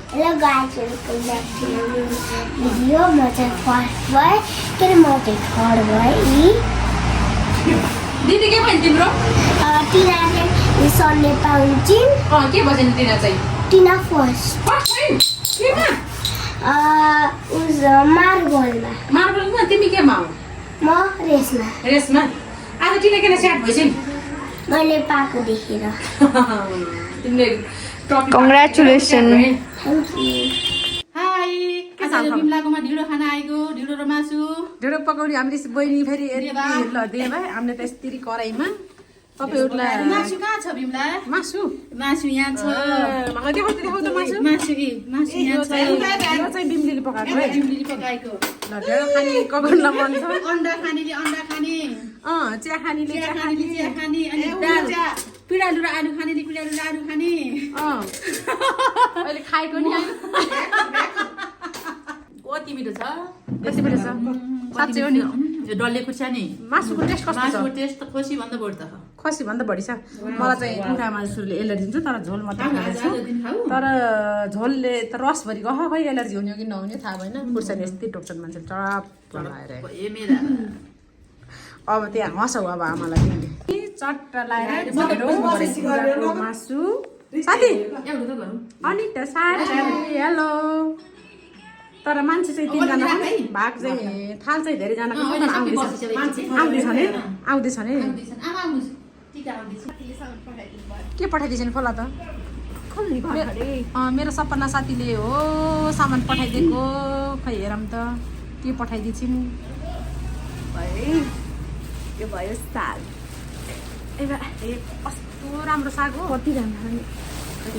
Hello guys, welcome back to my video. म चाहिँ first भए के म चाहिँ थर्ड भए दिदी के भन्छ तिम्रो टिना चाहिँ सन्डे पाउँछिन् के भन्छ नि टिना चाहिँ टिना फर्स्ट केमा उस मार्बलमा मार्बलमा तिमी केमा हौ म रेसमा रेसमा आज टिना किन स्याट भइसन् मैले पाएको देखेर तिमीले topic Congratulations. Thank you hi के छ बिमलाकोमा ढिँडो खाना आएको ढिँडो र मासु ढेँडो पकाउने हामीले बहिनी फेरि ल दिए भाइ हामीले त यसरी कराईमा तपाईँहरूलाई मासु कहाँ छ बिमला मासु मासु यहाँ छ देखाउ त मासु मासु यहाँ छ यो चाहिँ बिमलीले पकाएको है बिमलीले पकाएको ल ढेँडो खाने कगरलाई मन छ अन्डा खानेले अन्डा खाने चिया खानेले चिया खानेले चिया खाने अनि दाल पिँडालु र आलु खानेले पिँडालु र आलु खाने अहिले खाएको नि कति मिठो छ कति बेला छ साँच्चै हो नि यो डल्ले खुर्सानी मासुको टेस्ट कस्तो मासुको छ टेस्ट त खोसी भन्दा बढी त खसी भन्दा बढी छ मलाई चाहिँ कुखुरामा सुरुले एलर्जी हुन्छ तर झोल मात्रै खान्छु तर झोलले त रसभरि गह खै एलर्जी हुने हो कि नहुने थाहा भएन खुर्सानी यस्तै टोक्छन् मान्छे चराप लगाएर ए मेरा अब त्यहाँ हँसौ अब आमालाई तिमीले चट्ट लाएर मासु साथी एउटा त गरौँ अनि त साथी हेलो तर मान्छे चाहिँ तिनजना भाग चाहिँ थाल चाहिँ धेरैजनाको आउँदैछ नि आउँदैछ नि के पठाइदिएछ नि खोला त मेरो सपना साथीले हो सामान पठाइदिएको खै हेरौँ त के पठाइदिएछिन् यो भयो साग ए कस्तो राम्रो साग हो कति राम्रो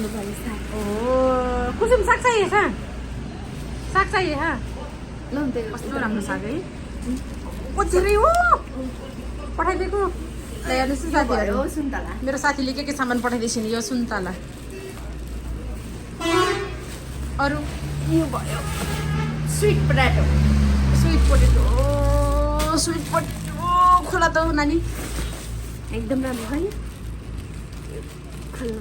यो भयो साग ओ कुसुम साग चाहिए साग चाहिए ल कस्तो राम्रो साग है ओछेरै हो पठाइदिएको ल हेर्नुहोस् न साथीहरू भयो सुन्तला मेरो साथीले के सामान पठाइदिएछ नि यो सुन्तला अरू यो भयो स्विट पोटेटो स्विट पोटेटो खोला त नानी एकदम राम्रो है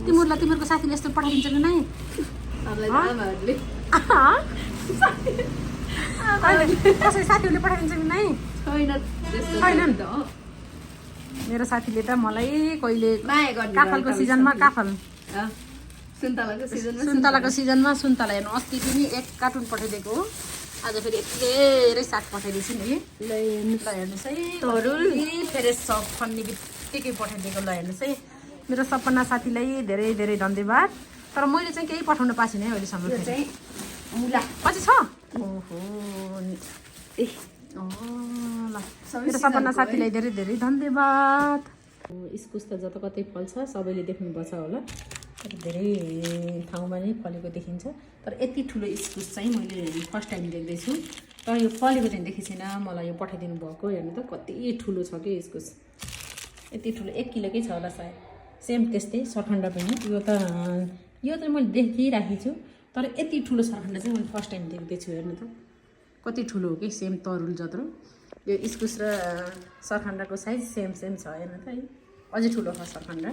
तिमीहरूको साथीले यस्तो पठाइदिन्छ कि नै कसै साथीहरूले पठाइदिन्छ कि नै छैनन् मेरो साथीले त मलाई कहिले काफलको सिजनमा काफल सुन्तलाको सिजनमा सुन्तला हेर्नु अस्ति पनि 1 कार्टुन पठाइदिएको हो आज फेरि धेरै साग पठाइदिएछु नि ल हेर्नुहोस् है तरुल फ्रेस सब खन्ने के पठाइदिएको ल हेर्नुहोस् है मेरो सपना साथीलाई धेरै धेरै धन्यवाद तर मैले चाहिँ केही पठाउन पाएको छैन है अहिलेसम्म मुला पछि छ ओहो ल मेरो सपना साथीलाई धेरै धेरै धन्यवाद इस्कुस त जता कतै फल्छ सबैले देख्नुपर्छ होला तर धेरै ठाउँमा नै फलेको देखिन्छ तर यति ठुलो इस्कुस चाहिँ मैले फर्स्ट टाइम देख्दैछु तर यो फलेको चाहिँ देखेको छैन मलाई यो पठाइदिनु भएको हेर्नु त कति ठुलो छ कि इस्कुस यति ठुलो 1 किलोकै छ होला सायद सेम त्यस्तै सरखण्डा पनि यो त मैले देखिराखेको छु तर यति ठुलो सरखण्डा चाहिँ मैले फर्स्ट टाइम देख्दैछु हेर्नु त कति ठुलो हो कि सेम तरुल जत्रो यो इस्कुस र सरखण्डाको साइज सेम छ हेर्नु त है अझै ठुलो छ सरखण्डा